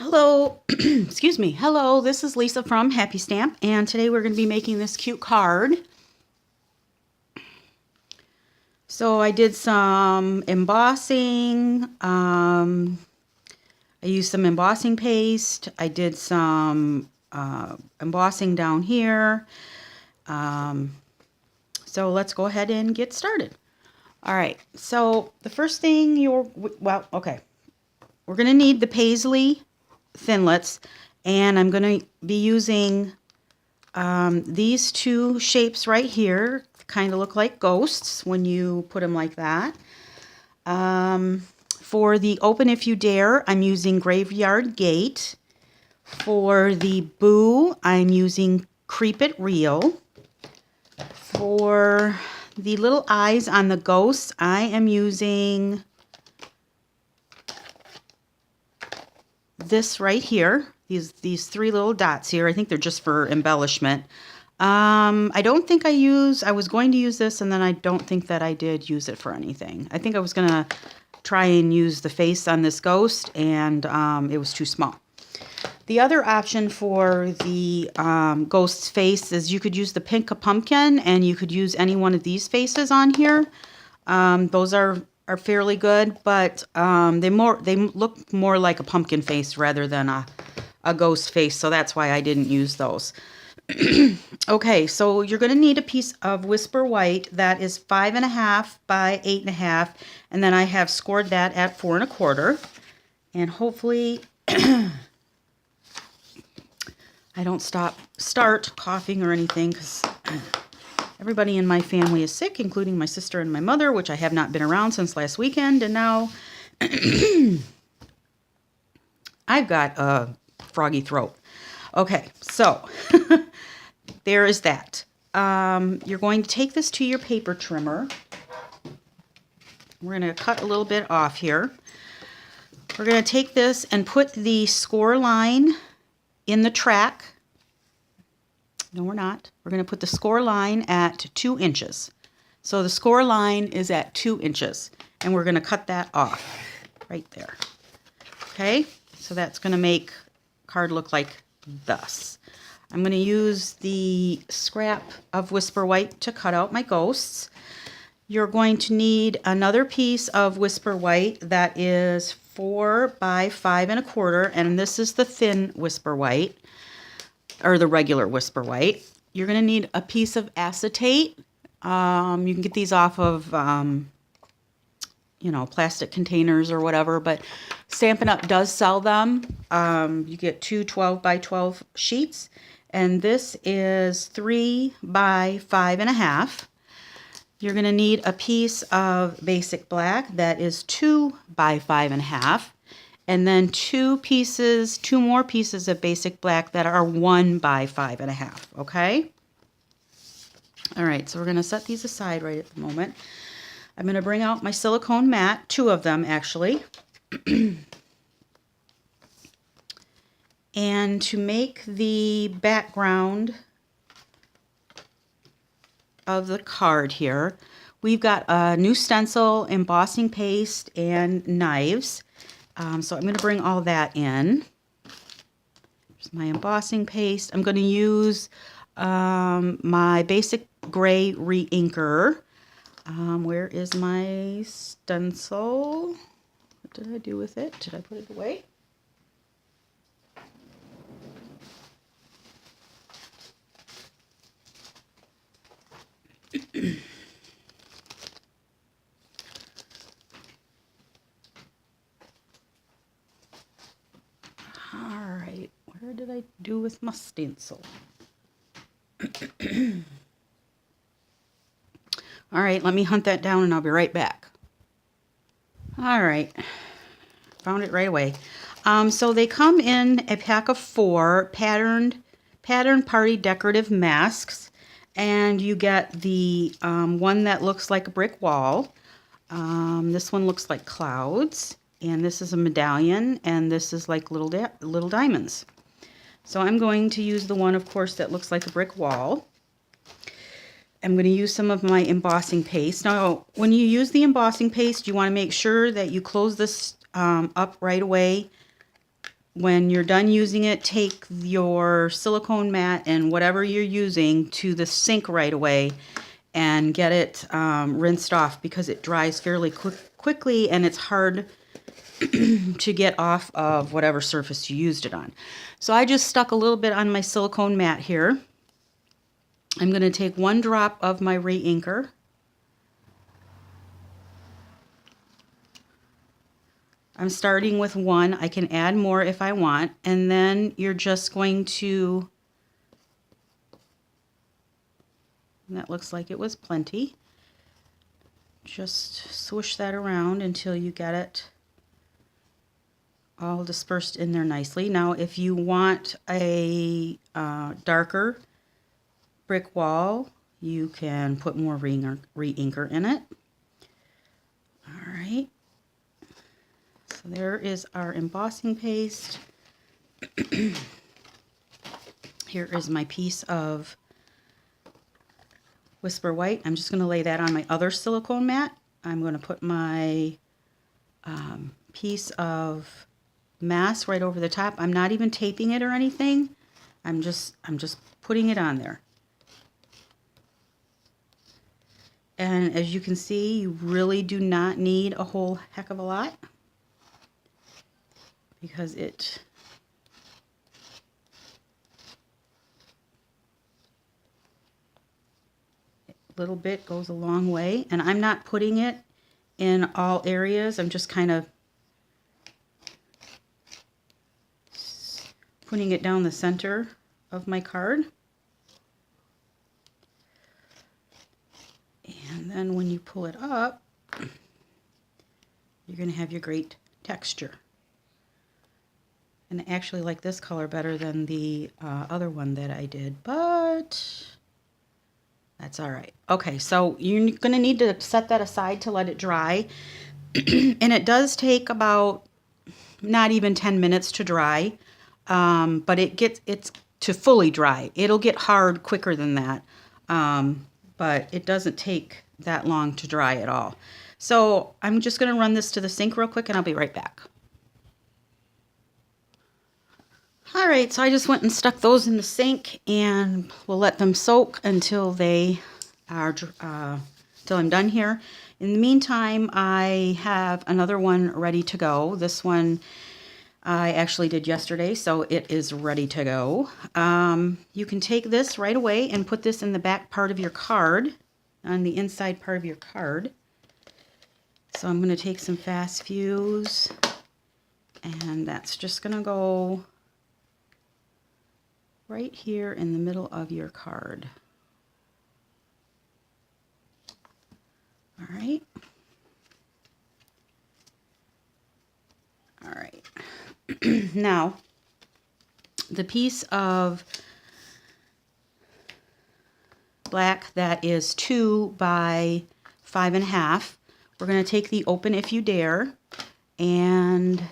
Hello, excuse me. Hello, this is Lisa from Happy Stamp, and today we're going to be making this cute card. So I did some embossing. I used some embossing paste. I did some embossing down here. So let's go ahead and get started. All right, so the first thing we're going to need the paisley thinlits, and I'm going to be using these two shapes right here. Kind of look like ghosts when you put them like that. For the Open If You Dare, I'm using Graveyard Gate. For the Boo, I'm using Creep It Real. For the little eyes on the ghosts, I am using this right here. These three little dots here. I think they're just for embellishment. I don't think I was going to use this, and then I don't think that I did use it for anything. I think I was going to try and use the face on this ghost, and it was too small. The other option for the ghost's face is you could use the pink pumpkin, and you could use any one of these faces on here. Those are fairly good, but they look more like a pumpkin face rather than a ghost face, so that's why I didn't use those. Okay, so you're going to need a piece of Whisper White that is 5.5 by 8.5, and then I have scored that at 4 1/4. And hopefully I don't start coughing or anything, because everybody in my family is sick, including my sister and my mother, which I have not been around since last weekend, and now I've got a froggy throat. Okay, so there is that. You're going to take this to your paper trimmer. We're going to cut a little bit off here. We're going to take this and put the score line in the track. No, we're not. We're going to put the score line at 2 inches. So the score line is at 2 inches, and we're going to cut that off right there. Okay, so that's going to make the card look like thus. I'm going to use the scrap of Whisper White to cut out my ghosts. You're going to need another piece of Whisper White that is 4 by 5 1/4, and this is the thin Whisper White, or the regular Whisper White. You're going to need a piece of acetate. You can get these off of plastic containers or whatever, but Stampin' Up! Does sell them. You get two 12 by 12 sheets, and this is 3 by 5.5. You're going to need a piece of basic black that is 2 by 5.5, and then two more pieces of basic black that are 1 by 5.5, okay? All right, so we're going to set these aside right at the moment. I'm going to bring out my silicone mat, 2 of them actually. And to make the background of the card here, we've got a new stencil, embossing paste, and knives. So I'm going to bring all that in. Here's my embossing paste. I'm going to use my basic gray re-inker. Where is my stencil? What did I do with it? Did I put it away? All right, where did I do with my stencil? All right, let me hunt that down and I'll be right back. All right, found it right away. So they come in a pack of 4 pattern party decorative masks, and you get the one that looks like a brick wall. This one looks like clouds, and this is a medallion, and this is like little diamonds. So I'm going to use the one, of course, that looks like a brick wall. I'm going to use some of my embossing paste. Now, when you use the embossing paste, you want to make sure that you close this up right away when you're done using it, take your silicone mat and whatever you're using to the sink right away and get it rinsed off, because it dries fairly quickly and it's hard to get off of whatever surface you used it on. So I just stuck a little bit on my silicone mat here. I'm going to take 1 drop of my re-inker. I'm starting with 1. I can add more if I want. And then you're just going to, and that looks like it was plenty. Just swish that around until you get it all dispersed in there nicely. Now, if you want a darker brick wall, you can put more re-inker in it. All right. So there is our embossing paste. Here is my piece of Whisper White. I'm just going to lay that on my other silicone mat. I'm going to put my piece of mask right over the top. I'm not even taping it or anything. I'm just putting it on there. And as you can see, you really do not need a whole heck of a lot, because a little bit goes a long way. And I'm not putting it in all areas. I'm just kind of putting it down the center of my card. And then when you pull it up, you're going to have your great texture. And I actually like this color better than the other one that I did, but that's all right. Okay, so you're going to need to set that aside to let it dry. And it does take about not even 10 minutes to dry, but it's to fully dry. It'll get hard quicker than that, but it doesn't take that long to dry at all. So I'm just going to run this to the sink real quick and I'll be right back. All right, so I just went and stuck those in the sink, and we'll let them soak until they are till I'm done here. In the meantime, I have another one ready to go. This one I actually did yesterday, so it is ready to go. You can take this right away and put this in the back part of your card, on the inside part of your card. So I'm going to take some fast fuse, and that's just going to go right here in the middle of your card. All right. All right. Now, the piece of black that is 2 by 5.5, we're going to take the Open If You Dare and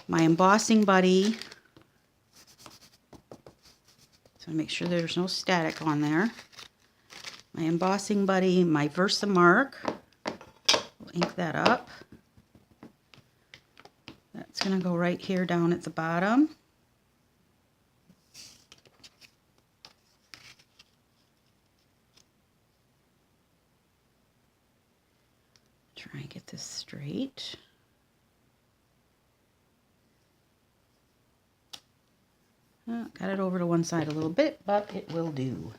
my embossing buddy. So make sure there's no static on there. My embossing buddy, my Versamark. We'll ink that up. That's going to go right here down at the bottom. Try and get this straight. Got it over to one side a little bit, but it will do.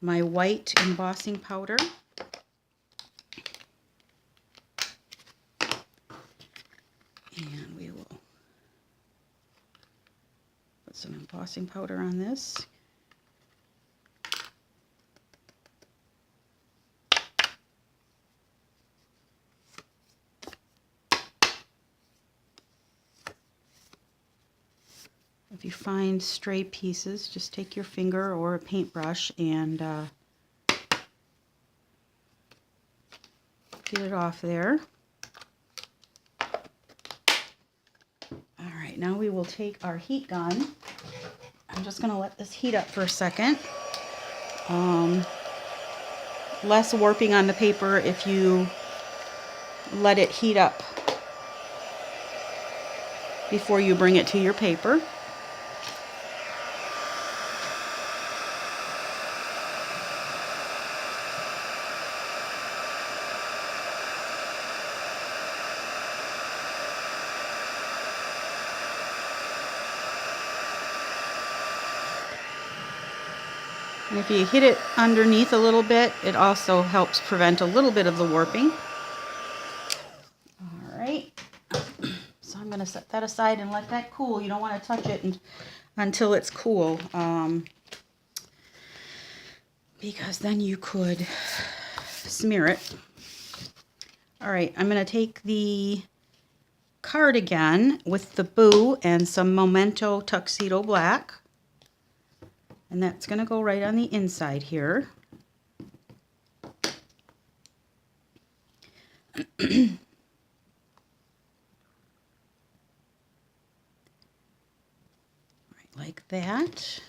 My white embossing powder. And we will put some embossing powder on this. If you find stray pieces, just take your finger or a paintbrush and get it off there. All right, now we will take our heat gun. I'm just going to let this heat up for a second. Less warping on the paper if you let it heat up before you bring it to your paper. And if you hit it underneath a little bit, it also helps prevent a little bit of the warping. All right, so I'm going to set that aside and let that cool. You don't want to touch it until it's cool, because then you could smear it. All right, I'm going to take the card again with the Boo and some Memento Tuxedo Black. And that's going to go right on the inside here. Right, like that.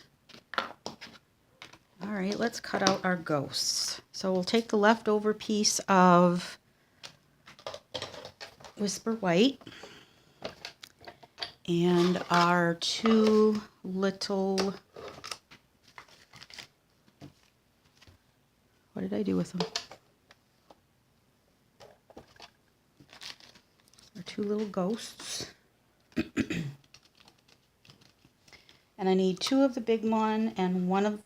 All right, let's cut out our ghosts. So we'll take the leftover piece of Whisper White and our two little... What did I do with them? Our two little ghosts. And I need two of the big one and one of...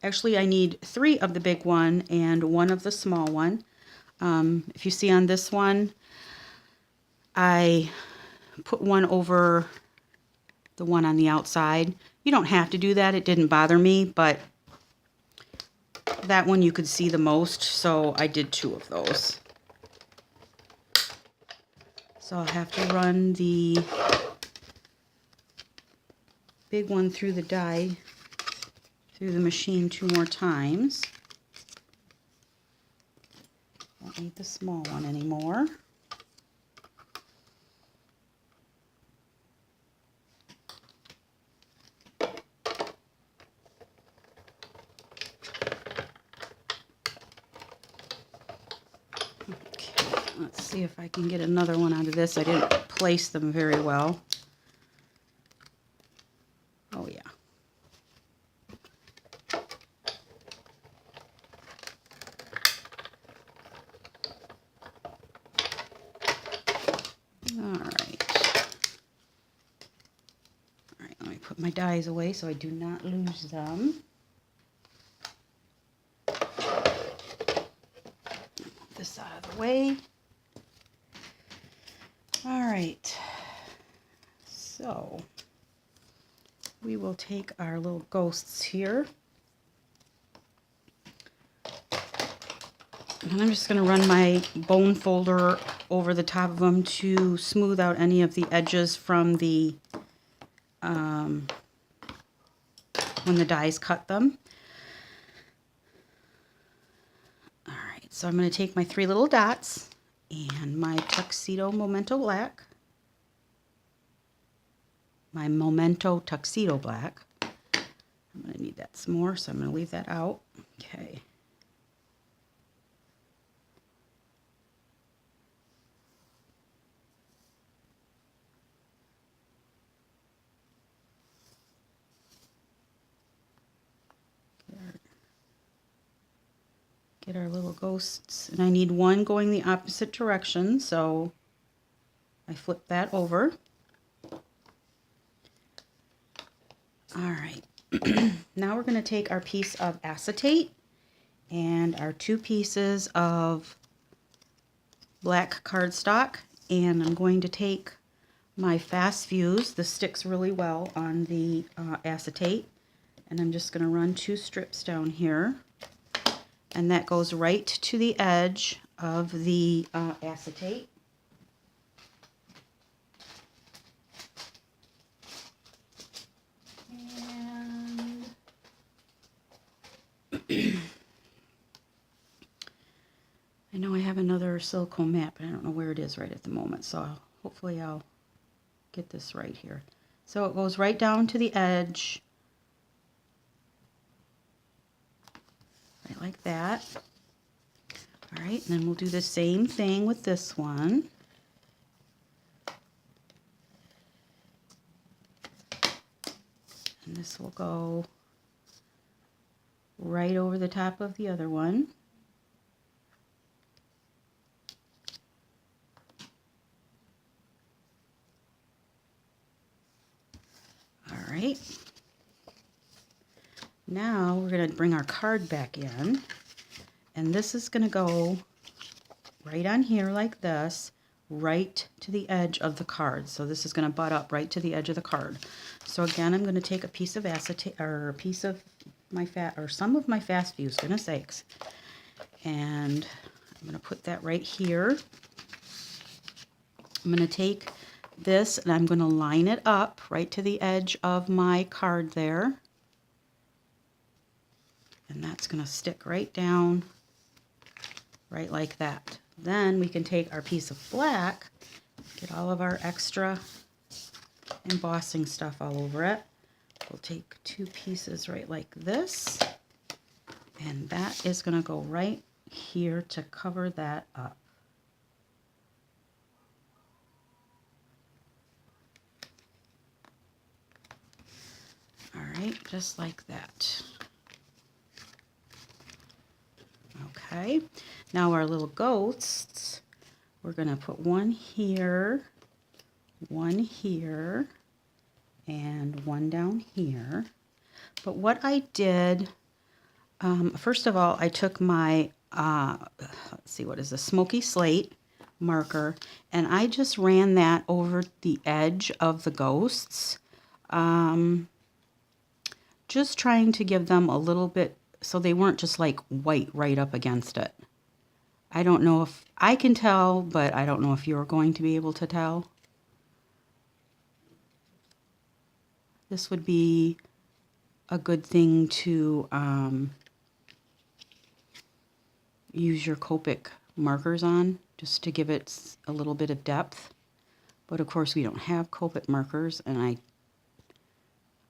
Actually, I need three of the big one and one of the small one. If you see on this one, I put one over the one on the outside. You don't have to do that. It didn't bother me, but that one you could see the most, so I did two of those. So I'll have to run the big one through the die, through the machine 2 more times. Don't need the small one anymore. Let's see if I can get another one out of this. I didn't place them very well. Oh yeah. All right. All right, let me put my dies away so I do not lose them. Move this out of the way. All right, so we will take our little ghosts here, and I'm just going to run my bone folder over the top of them to smooth out any of the edges from the when the dies cut them. All right, so I'm going to take my 3 little dots and my Tuxedo Memento Black, my Memento Tuxedo Black. I'm going to need that some more, so I'm going to leave that out. Okay. Get our little ghosts, and I need one going the opposite direction, so I flip that over. All right, now we're going to take our piece of acetate and our 2 pieces of black cardstock, and I'm going to take my Fast Fuse. This sticks really well on the acetate, and I'm just going to run 2 strips down here. And that goes right to the edge of the acetate. And I know I have another silicone mat, but I don't know where it is right at the moment. So hopefully I'll get this right here. So it goes right down to the edge. Like that. All right, and then we'll do the same thing with this one. And this will go right over the top of the other one. All right. Now we're going to bring our card back in, and this is going to go right on here like this, right to the edge of the card. So this is going to butt up right to the edge of the card. So again, I'm going to take a piece of acetate, or a piece of my some of my fast fuse, goodness sakes, and I'm going to put that right here. I'm going to take this and I'm going to line it up right to the edge of my card there. And that's going to stick right down, right like that. Then we can take our piece of black, get all of our extra embossing stuff all over it. We'll take two pieces right like this, and that is going to go right here to cover that up. All right, just like that. Okay, now our little ghosts, we're going to put one here, and one down here. But what I did, first of all, I took my, let's see, what is this, smoky slate marker, and I just ran that over the edge of the ghosts, just trying to give them a little bit, so they weren't just like white right up against it. I don't know if I can tell, but I don't know if you're going to be able to tell. This would be a good thing to use your Copic markers on, just to give it a little bit of depth. But of course we don't have Copic markers, and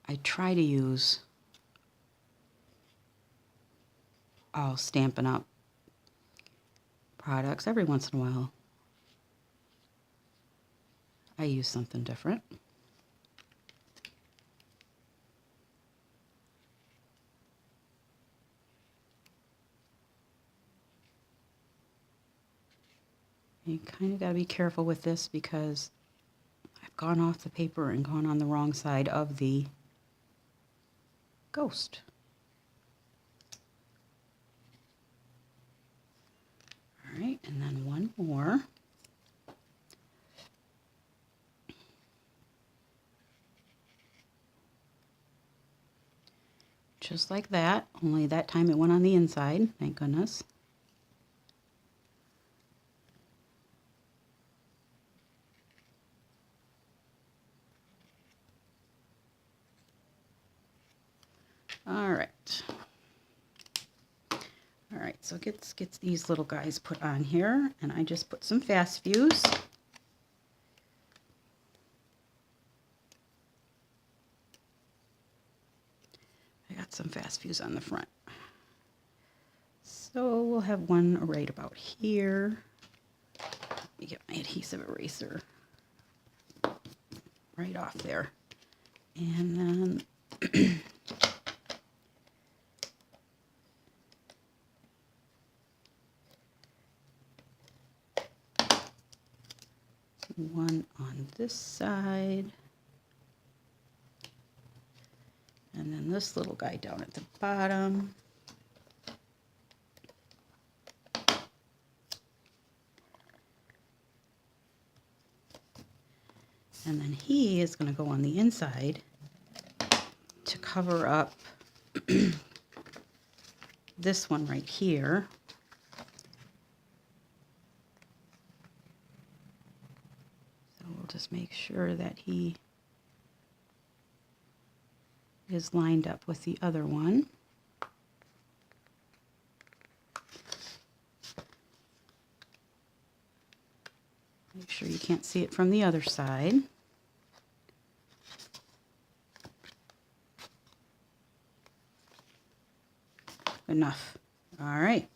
I try to use all Stampin' Up products. Every once in a while I use something different. You kind of got to be careful with this because I've gone off the paper and gone on the wrong side of the ghost. All right, and then one more. Just like that, only that time it went on the inside, thank goodness. All right. All right, so gets these little guys put on here, and I just put some fast fuse. I got some fast fuse on the front. So we'll have one right about here. Let me get my adhesive eraser right off there. And then one on this side, and then this little guy down at the bottom. And then he is going to go on the inside to cover up this one right here. So we'll just make sure that he is lined up with the other one. Make sure you can't see it from the other side. Enough. All right.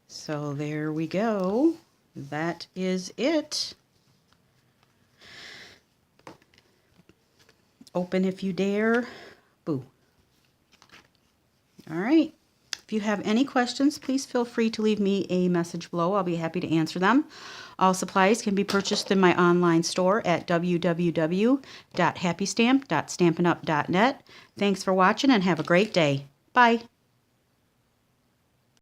So there we go. That is it. Open if you dare. Boo. All right. If you have any questions, please feel free to leave me a message below. I'll be happy to answer them. All supplies can be purchased in my online store at www.happystamp.stampinup.net. Thanks for watching and have a great day. Bye.